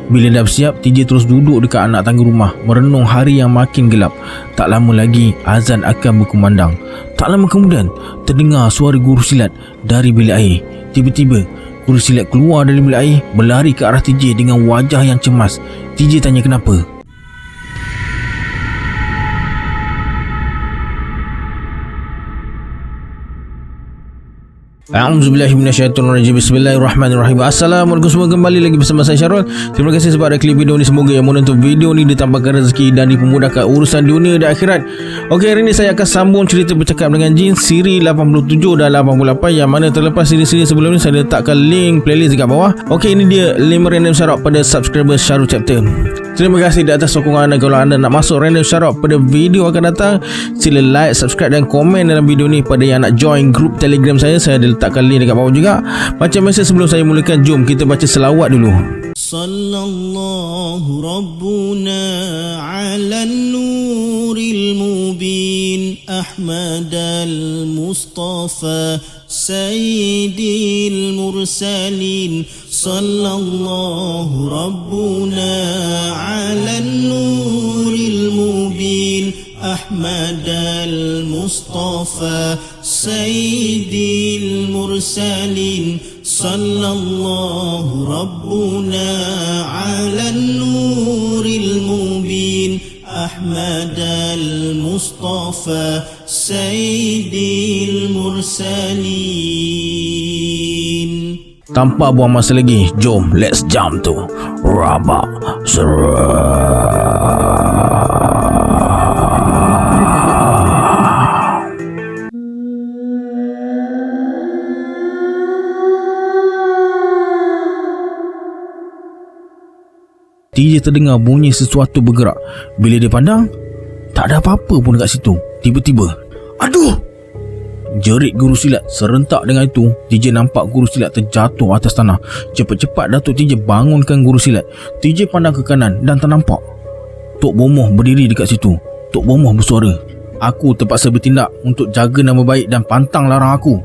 Bila dah bersiap, TJ terus duduk dekat anak tangga rumah, merenung hari yang makin gelap. Tak lama lagi azan akan berkumandang. Tak lama kemudian terdengar suara guru silat dari bilik air. Tiba-tiba guru silat keluar dari bilik air, berlari ke arah TJ dengan wajah yang cemas. TJ tanya kenapa. A'udzubillahiminasyaitonirrajim. Bismillahirrahmanirrahim. Assalamualaikum semua, kembali lagi bersama saya Syarul. Terima kasih sebab ada klik video ni. Semoga yang menonton video ni ditambahkan rezeki dan dipermudahkan urusan dunia dan akhirat. Okey, hari ni saya akan sambung cerita bercakap dengan jin siri 87 dan 88, yang mana terlepas siri-siri sebelum ni saya letakkan link playlist dekat bawah. Okey, ini dia 5 random syarat pada subscriber Syarul Chapter. Terima kasih di atas sokongan anda. Kalau anda nak masuk random syarat pada video akan datang, sila like, subscribe dan komen dalam video ni. Pada yang nak join grup Telegram saya ada letakkan link dekat bawah juga. Macam biasa, sebelum saya mulakan, jom kita baca selawat dulu. Sallallahu Rabbuna ala nuril mubin Ahmad al-Mustafa Sayyidil Mursalin. Sallallahu Rabbuna ala nuril mubin Ahmad al-Mustafa Sayyidil Mursalin. Sallallahu Rabbuna ala nuril mubin Ahmad al-Mustafa Sayyidil Mursalin. Tanpa buang masa lagi, jom let's jump to Rabak TJ terdengar bunyi sesuatu bergerak. Bila dia pandang, tak ada apa-apa pun dekat situ. Tiba-tiba, aduh! Jerit guru silat. Serentak dengan itu, TJ nampak guru silat terjatuh atas tanah. Cepat-cepat Datuk TJ bangunkan guru silat. TJ pandang ke kanan dan tak nampak Tok Bomoh berdiri dekat situ. Tok Bomoh bersuara, "Aku terpaksa bertindak untuk jaga nama baik dan pantang larang aku."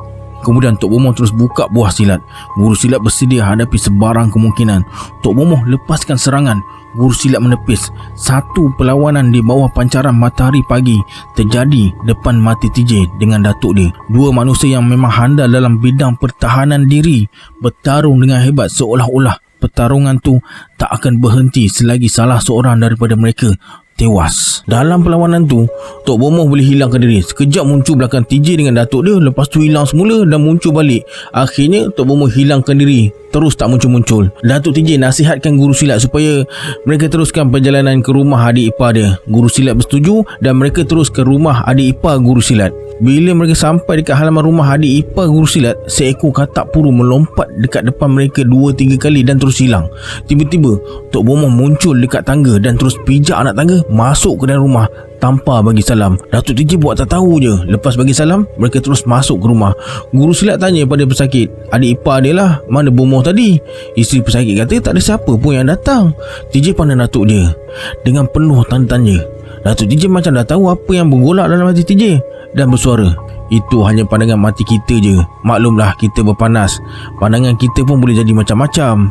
Kemudian Tok Bomoh terus buka buah silat. Guru silat bersedia hadapi sebarang kemungkinan. Tok Bomoh lepaskan serangan. Guru silat menepis. Satu perlawanan di bawah pancaran matahari pagi terjadi depan mata TJ dengan datuk dia. Dua manusia yang memang handal dalam bidang pertahanan diri bertarung dengan hebat, seolah-olah pertarungan tu tak akan berhenti selagi salah seorang daripada mereka tewas. Dalam perlawanan tu, Tok Bomoh boleh hilangkan diri. Sekejap muncul belakang TJ dengan datuk dia, lepas tu hilang semula dan muncul balik. Akhirnya Tok Bomoh hilangkan diri, terus tak muncul-muncul. Datuk TJ nasihatkan guru silat supaya mereka teruskan perjalanan ke rumah adik ipar dia. Guru silat bersetuju dan mereka terus ke rumah adik ipar guru silat. Bila mereka sampai dekat halaman rumah adik ipar guru silat, seekor katak puru melompat dekat depan mereka 2-3 kali dan terus hilang. Tiba-tiba Tok Bomoh muncul dekat tangga dan terus pijak anak tangga masuk ke dalam rumah tanpa bagi salam. Datuk TJ buat tak tahu je. Lepas bagi salam, mereka terus masuk ke rumah. Guru silat tanya pada pesakit, "Adik ipar dia lah, mana Bomoh tadi?" Isteri pesakit kata tak ada siapa pun yang datang. TJ pandang datuk dia dengan penuh tanda tanya. Datuk TJ macam dah tahu apa yang bergolak dalam hati TJ dan bersuara, "Itu hanya pandangan mati kita je. Maklumlah kita berpanas. Pandangan kita pun boleh jadi macam-macam."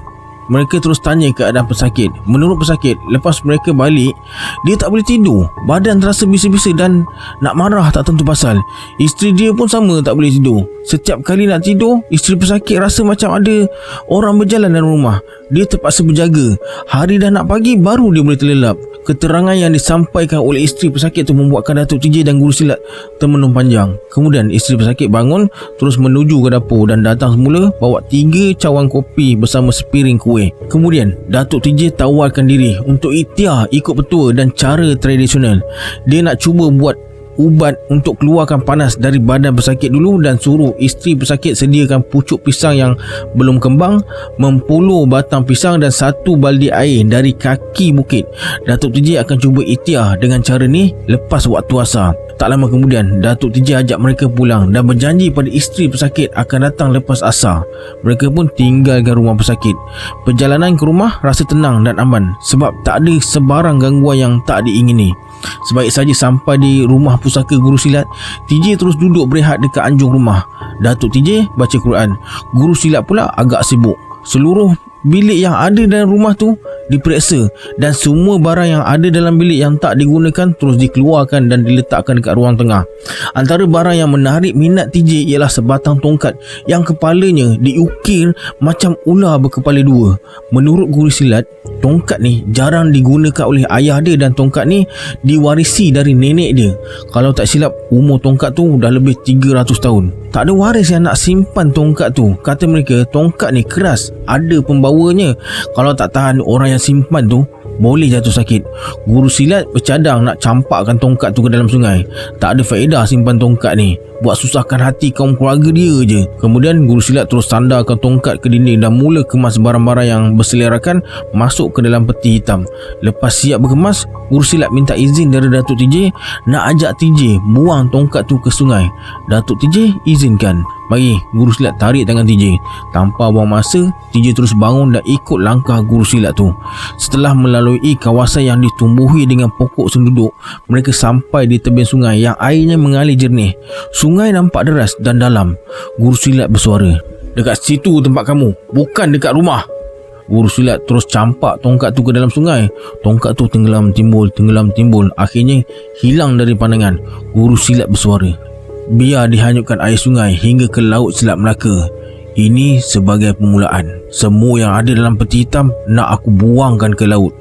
Mereka terus tanya keadaan pesakit. Menurut pesakit, lepas mereka balik, dia tak boleh tidur. Badan terasa bisa-bisa dan nak marah tak tentu pasal. Isteri dia pun sama, tak boleh tidur. Setiap kali nak tidur, isteri pesakit rasa macam ada orang berjalan dalam rumah. Dia terpaksa berjaga. Hari dah nak pagi baru dia boleh terlelap. Keterangan yang disampaikan oleh isteri pesakit tu membuatkan Datuk TJ dan guru silat termenung panjang. Kemudian isteri pesakit bangun, terus menuju ke dapur dan datang semula bawa 3 cawan kopi bersama sepiring kuih. Kemudian Datuk TJ tawarkan diri untuk ikhtiar ikut petua dan cara tradisional. Dia nak cuba buat ubat untuk keluarkan panas dari badan pesakit dulu dan suruh isteri pesakit sediakan pucuk pisang yang belum kembang, mempuluh batang pisang dan 1 baldi air dari kaki bukit. Datuk TJ akan cuba ikhtiar dengan cara ni lepas waktu asar. Tak lama kemudian, Datuk TJ ajak mereka pulang dan berjanji pada isteri pesakit akan datang lepas asar. Mereka pun tinggalkan rumah pesakit. Perjalanan ke rumah rasa tenang dan aman sebab tak ada sebarang gangguan yang tak diingini. Sebaik saja sampai di rumah pusaka guru silat, TJ terus duduk berehat dekat anjung rumah. Datuk TJ baca Quran. Guru silat pula agak sibuk. Seluruh bilik yang ada dalam rumah tu diperiksa dan semua barang yang ada dalam bilik yang tak digunakan terus dikeluarkan dan diletakkan dekat ruang tengah. Antara barang yang menarik minat TJ ialah sebatang tongkat yang kepalanya diukir macam ular berkepala dua. Menurut guru silat, tongkat ni jarang digunakan oleh ayah dia dan tongkat ni diwarisi dari nenek dia. Kalau tak silap, umur tongkat tu dah lebih 300 tahun. Tak ada waris yang nak simpan tongkat tu. Kata mereka, tongkat ni keras, ada pembawanya. Kalau tak tahan orang yang simpan tu, boleh jatuh sakit. Guru silat bercadang nak campakkan tongkat tu ke dalam sungai. Tak ada faedah simpan tongkat ni, buat susahkan hati kaum keluarga dia je. Kemudian guru silat terus sandarkan tongkat ke dinding dan mula kemas barang-barang yang berselerakan masuk ke dalam peti hitam. Lepas siap berkemas, guru silat minta izin dari Datuk TJ nak ajak TJ buang tongkat tu ke sungai. Datuk TJ izinkan. Mari, guru silat tarik tangan TJ. Tanpa buang masa, TJ terus bangun dan ikut langkah guru silat tu. Setelah melalui kawasan yang ditumbuhi dengan pokok senduduk, mereka sampai di tebing sungai yang airnya mengalir jernih. Sungai nampak deras dan dalam. Guru silat bersuara, "Dekat situ tempat kamu, bukan dekat rumah." Guru silat terus campak tongkat tu ke dalam sungai. Tongkat tu tenggelam timbul. Akhirnya hilang dari pandangan. Guru silat bersuara, "Biar dihanyutkan air sungai hingga ke laut Selat Melaka. Ini sebagai permulaan. Semua yang ada dalam peti hitam nak aku buangkan ke laut."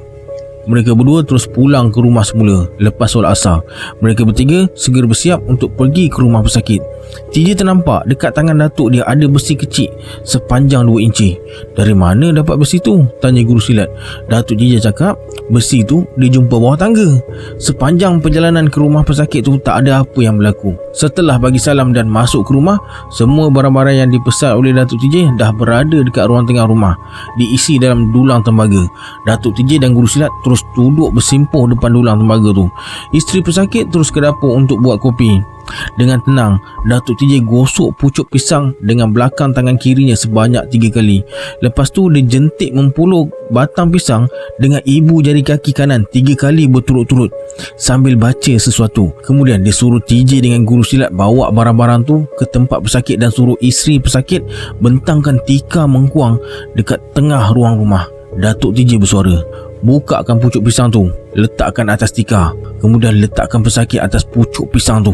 Mereka berdua terus pulang ke rumah semula. Lepas solat asar, mereka bertiga segera bersiap untuk pergi ke rumah pesakit. TJ ternampak dekat tangan Datuk dia ada besi kecil sepanjang 2 inci. "Dari mana dapat besi tu?" tanya guru silat. Datuk TJ cakap besi tu dijumpa bawah tangga. Sepanjang perjalanan ke rumah pesakit tu tak ada apa yang berlaku. Setelah bagi salam dan masuk ke rumah, semua barang-barang yang dipesan oleh Datuk TJ dah berada dekat ruang tengah rumah, diisi dalam dulang tembaga. Datuk TJ dan guru silat terus duduk bersimpuh depan dulang tembaga tu. Isteri pesakit terus ke dapur untuk buat kopi. Dengan tenang, Datuk TJ gosok pucuk pisang dengan belakang tangan kirinya sebanyak 3 kali. Lepas tu dia jentik mempulur batang pisang dengan ibu jari kaki kanan 3 kali berturut-turut sambil baca sesuatu. Kemudian dia suruh TJ dengan guru silat bawa barang-barang tu ke tempat pesakit dan suruh isteri pesakit bentangkan tikar mengkuang dekat tengah ruang rumah. Datuk TJ bersuara, "Bukakan pucuk pisang tu, letakkan atas tikar. Kemudian letakkan pesakit atas pucuk pisang tu."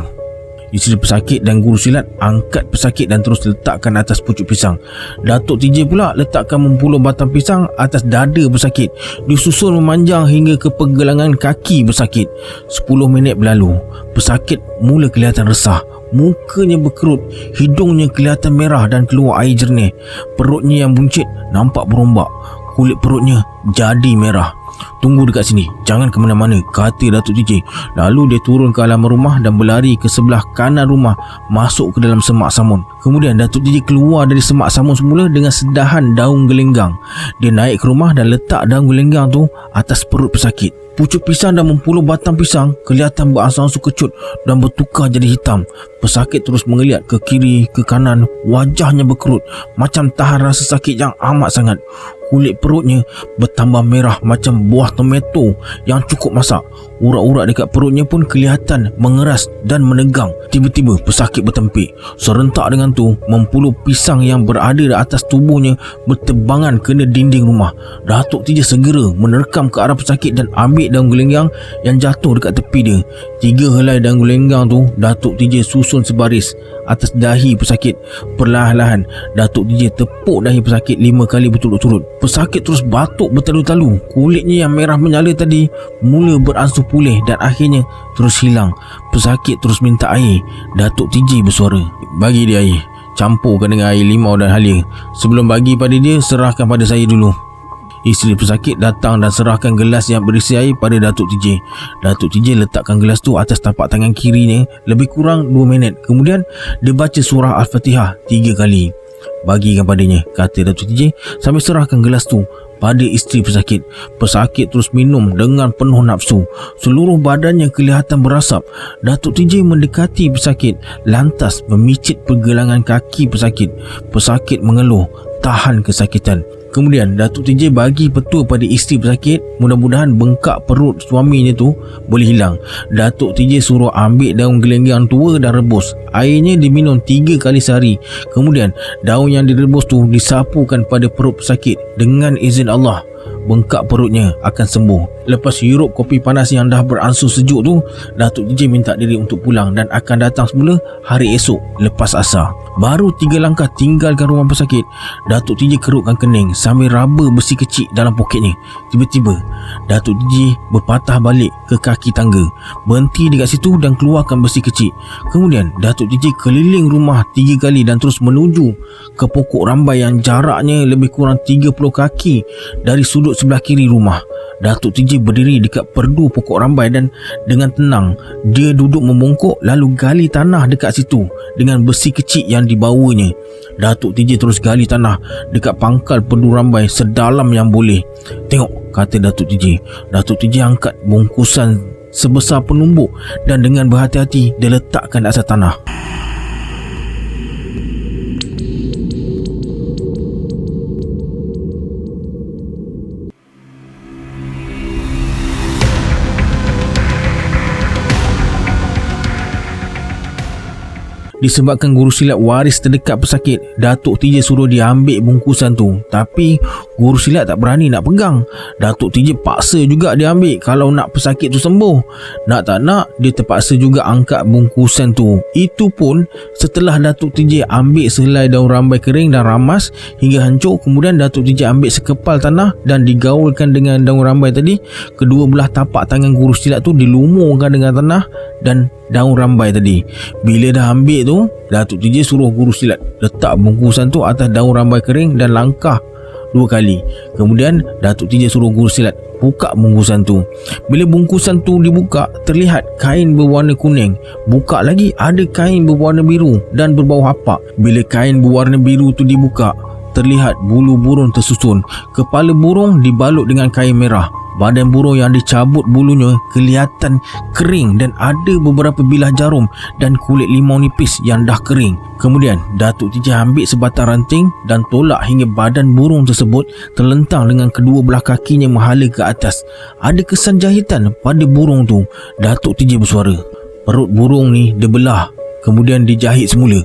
Isteri pesakit dan guru silat angkat pesakit dan terus letakkan atas pucuk pisang. Datuk TJ pula letakkan mempulur batang pisang atas dada pesakit. Disusul memanjang hingga ke pergelangan kaki pesakit. 10 minit berlalu. Pesakit mula kelihatan resah. Mukanya berkerut, hidungnya kelihatan merah dan keluar air jernih. Perutnya yang buncit nampak berombak. Kulit perutnya jadi merah. "Tunggu dekat sini, jangan ke mana-mana," kata Datuk TJ. Lalu dia turun ke halaman rumah dan berlari ke sebelah kanan rumah, masuk ke dalam semak samun. Kemudian Datuk TJ keluar dari semak samun semula dengan sedahan daun gelenggang. Dia naik ke rumah dan letak daun gelenggang tu atas perut pesakit. Pucuk pisang dan mempulur batang pisang kelihatan beransur-ansur kecut dan bertukar jadi hitam. Pesakit terus mengeliat ke kiri, ke kanan. Wajahnya berkerut macam tahan rasa sakit yang amat sangat. Kulit perutnya bertambah merah macam buah tomato yang cukup masak. Urat-urat dekat perutnya pun kelihatan mengeras dan menegang. Tiba-tiba pesakit bertempik. Serentak dengan tu, mempulur pisang yang berada di atas tubuhnya berterbangan kena dinding rumah. Datuk TJ segera menerkam ke arah pesakit dan ambil daun gelenggang yang jatuh dekat tepi dia. 3 helai daun gelenggang tu Datuk TJ susun sebaris atas dahi pesakit. Perlahan-lahan Datuk TJ tepuk dahi pesakit 5 kali berturut-turut. Pesakit terus batuk bertalu-talu. Kulitnya yang merah menyala tadi mula beransur pulih dan akhirnya terus hilang. Pesakit terus minta air. Datuk TJ bersuara, "Bagi dia air. Campurkan dengan air limau dan halia. Sebelum bagi pada dia, serahkan pada saya dulu." Isteri pesakit datang dan serahkan gelas yang berisi air pada Datuk TJ. Datuk TJ letakkan gelas tu atas tapak tangan kirinya lebih kurang 2 minit. Kemudian dia baca surah Al-Fatihah 3 kali. "Bagikan padanya," kata Datuk TJ sambil serahkan gelas tu pada isteri pesakit. Pesakit terus minum dengan penuh nafsu. Seluruh badannya kelihatan berasap. Datuk TJ mendekati pesakit, lantas memicit pergelangan kaki pesakit. Pesakit mengeluh, tahan kesakitan. Kemudian Datuk TJ bagi petua pada isteri pesakit, mudah-mudahan bengkak perut suaminya tu boleh hilang. Datuk TJ suruh ambil daun gelenggang tua dan rebus. Airnya diminum 3 kali sehari. Kemudian daun yang direbus tu disapukan pada perut pesakit. Dengan izin Allah, bengkak perutnya akan sembuh. Lepas hirup kopi panas yang dah beransur sejuk tu, Datuk TJ minta diri untuk pulang dan akan datang semula hari esok lepas asar. Baru 3 langkah tinggalkan rumah pesakit, Datuk TJ kerutkan kening sambil raba besi kecil dalam poketnya. Tiba-tiba Datuk TJ berpatah balik ke kaki tangga, berhenti dekat situ dan keluarkan besi kecil. Kemudian Datuk TJ keliling rumah 3 kali dan terus menuju ke pokok rambai yang jaraknya lebih kurang 30 kaki dari sudut sebelah kiri rumah. Datuk TJ berdiri dekat perdu pokok rambai dan dengan tenang dia duduk membongkok lalu gali tanah dekat situ dengan besi kecil yang dibawanya. Datuk TJ terus gali tanah dekat pangkal perdu rambai sedalam yang boleh. Tengok, kata Datuk TJ. Datuk TJ angkat bungkusan sebesar penumbuk dan dengan berhati-hati dia letakkan di atas tanah. Disebabkan guru silat waris terdekat pesakit, Datuk TJ suruh dia ambil bungkusan tu. Tapi guru silat tak berani nak pegang. Datuk TJ paksa juga dia ambil kalau nak pesakit tu sembuh. Nak tak nak, dia terpaksa juga angkat bungkusan tu. Itu pun setelah Datuk TJ ambil sehelai daun rambai kering dan ramas hingga hancur. Kemudian Datuk TJ ambil sekepal tanah dan digaulkan dengan daun rambai tadi. Kedua belah tapak tangan guru silat tu dilumurkan dengan tanah dan daun rambai tadi. Bila dah ambil tu, Datuk TJ suruh guru silat letak bungkusan tu atas daun rambai kering dan langkah 2 kali. Kemudian Datuk TJ suruh guru silat buka bungkusan tu. Bila bungkusan tu dibuka, terlihat kain berwarna kuning. Buka lagi, ada kain berwarna biru dan berbau hapak. Bila kain berwarna biru tu dibuka, terlihat bulu burung tersusun. Kepala burung dibalut dengan kain merah. Badan burung yang dicabut bulunya kelihatan kering dan ada beberapa bilah jarum dan kulit limau nipis yang dah kering. Kemudian Datuk TJ ambil sebatang ranting dan tolak hingga badan burung tersebut terlentang dengan kedua belah kakinya menghala ke atas. Ada kesan jahitan pada burung tu. Datuk TJ bersuara, perut burung ni dibelah kemudian dijahit semula.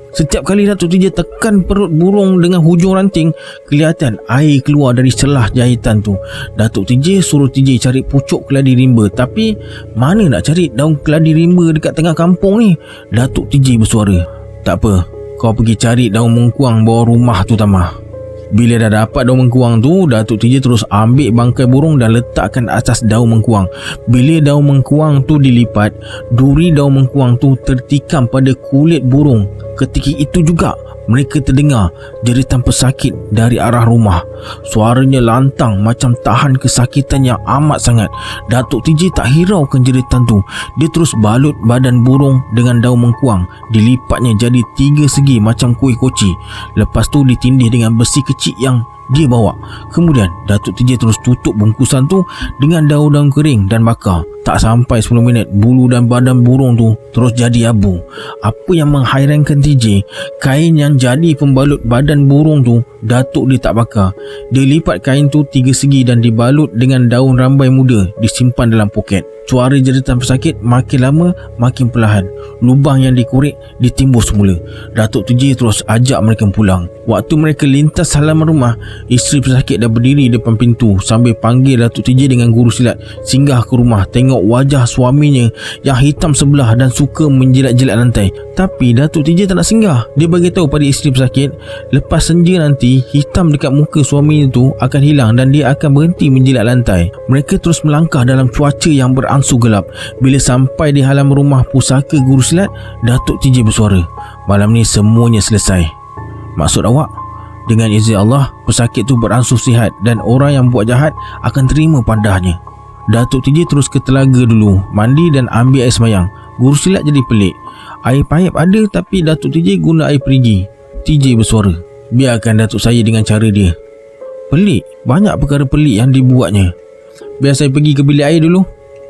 Setiap kali Datuk TJ tekan perut burung dengan hujung ranting, kelihatan air keluar dari celah jahitan tu. Datuk TJ suruh TJ cari pucuk keladi rimba. Tapi mana nak cari daun keladi rimba dekat tengah kampung ni? Datuk TJ bersuara, tak apa, kau pergi cari daun mengkuang bawah rumah tu Tamah. Bila dah dapat daun mengkuang tu, Datuk TJ terus ambil bangkai burung dan letakkan atas daun mengkuang. Bila daun mengkuang tu dilipat, duri daun mengkuang tu tertikam pada kulit burung. Ketika itu juga mereka terdengar jeritan pesakit dari arah rumah. Suaranya lantang macam tahan kesakitan yang amat sangat. Datuk TJ tak hiraukan jeritan tu. Dia terus balut badan burung dengan daun mengkuang. Dilipatnya jadi 3 segi macam kuih koci. Lepas tu ditindih dengan besi kecil yang dia bawa. Kemudian Datuk TJ terus tutup bungkusan tu dengan daun-daun kering dan bakar. Tak sampai 10 minit, bulu dan badan burung tu terus jadi abu. Apa yang menghairankan TJ, kain yang jadi pembalut badan burung tu Datuk dia tak bakar. Dia lipat kain tu 3 segi dan dibalut dengan daun rambai muda, disimpan dalam poket. Suara jeritan pesakit makin lama makin perlahan. Lubang yang dikorek ditimbus semula. Datuk TJ terus ajak mereka pulang. Waktu mereka lintas halaman rumah, isteri pesakit dah berdiri depan pintu sambil panggil Datuk TJ dengan guru silat singgah ke rumah tengok wajah suaminya yang hitam sebelah dan suka menjilat-jilat lantai. Tapi Datuk TJ tak nak singgah. Dia bagi tahu pada isteri pesakit lepas senja nanti hitam dekat muka suaminya tu akan hilang dan dia akan berhenti menjilat lantai. Mereka terus melangkah dalam cuaca yang beransur gelap. Bila sampai di halaman rumah pusaka guru silat, Datuk TJ bersuara, malam ni semuanya selesai. Maksud awak? Dengan izin Allah, pesakit tu beransur sihat dan orang yang buat jahat akan terima pandahnya. Datuk TJ terus ke telaga dulu, mandi dan ambil air semayang. Guru silat jadi pelik. Air paip ada tapi Datuk TJ guna air perigi. TJ bersuara, biarkan Datuk saya dengan cara dia. Pelik, banyak perkara pelik yang dibuatnya. Biar saya pergi ke bilik air dulu.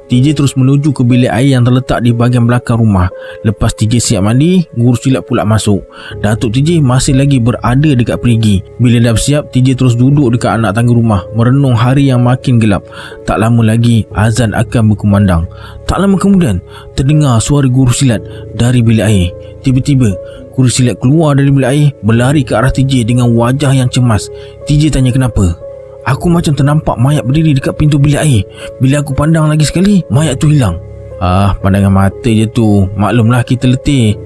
TJ terus menuju ke bilik air yang terletak di bahagian belakang rumah. Lepas TJ siap mandi, guru silat pula masuk. Datuk TJ masih lagi berada dekat perigi. Bila dah bersiap, TJ terus duduk dekat anak tangga rumah, merenung hari yang makin gelap. Tak lama lagi azan akan berkumandang. Tak lama kemudian terdengar suara guru silat dari bilik air. Tiba-tiba guru silat keluar dari bilik air, berlari ke arah TJ dengan wajah yang cemas. TJ tanya kenapa. Aku macam ternampak mayat berdiri dekat pintu bilik air. Bila aku pandang lagi sekali, mayat tu hilang. Pandangan mata je tu. Maklumlah kita letih.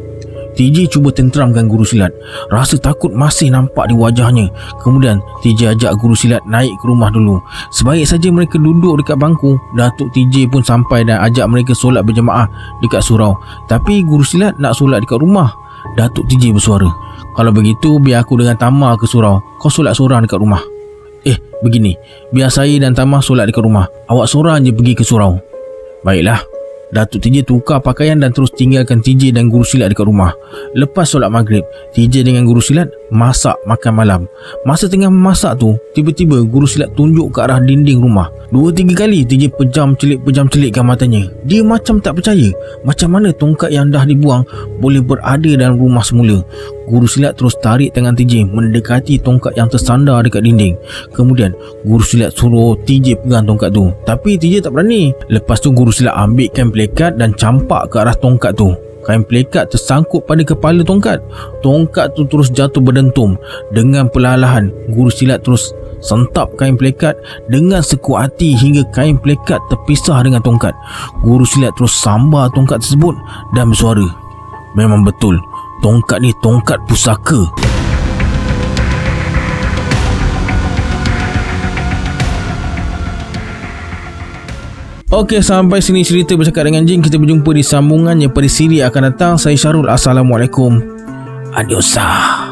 TJ cuba tenteramkan guru silat. Rasa takut masih nampak di wajahnya. Kemudian TJ ajak guru silat naik ke rumah dulu. Sebaik saja mereka duduk dekat bangku, Datuk TJ pun sampai dan ajak mereka solat berjemaah dekat surau. Tapi guru silat nak solat dekat rumah. Datuk TJ bersuara, kalau begitu biar aku dengan Tamar ke surau, kau solat seorang dekat rumah. Begini, biar saya dan Tamar solat dekat rumah, awak seorang je pergi ke surau. Baiklah. Datuk TJ tukar pakaian dan terus tinggalkan TJ dan guru silat dekat rumah. Lepas solat maghrib, TJ dengan guru silat masak makan malam. Masa tengah memasak tu, tiba-tiba guru silat tunjuk ke arah dinding rumah. 2-3 kali TJ pejam celikkan matanya. Dia macam tak percaya, macam mana tongkat yang dah dibuang boleh berada dalam rumah semula. Guru silat terus tarik tangan TJ mendekati tongkat yang tersandar dekat dinding. Kemudian guru silat suruh TJ pegang tongkat tu, tapi TJ tak berani. Lepas tu guru silat ambil kain pelekat dan campak ke arah tongkat tu. Kain pelekat tersangkut pada kepala tongkat. Tongkat tu terus jatuh berdentum. Dengan perlahan guru silat terus sentap kain pelekat dengan sekuat hati hingga kain pelekat terpisah dengan tongkat. Guru silat terus sambar tongkat tersebut dan bersuara, memang betul, tongkat ni tongkat pusaka. Okey, sampai sini cerita bercakap dengan jin. Kita berjumpa di sambungannya pada siri akan datang. Saya Syarul. Assalamualaikum. Adiosa.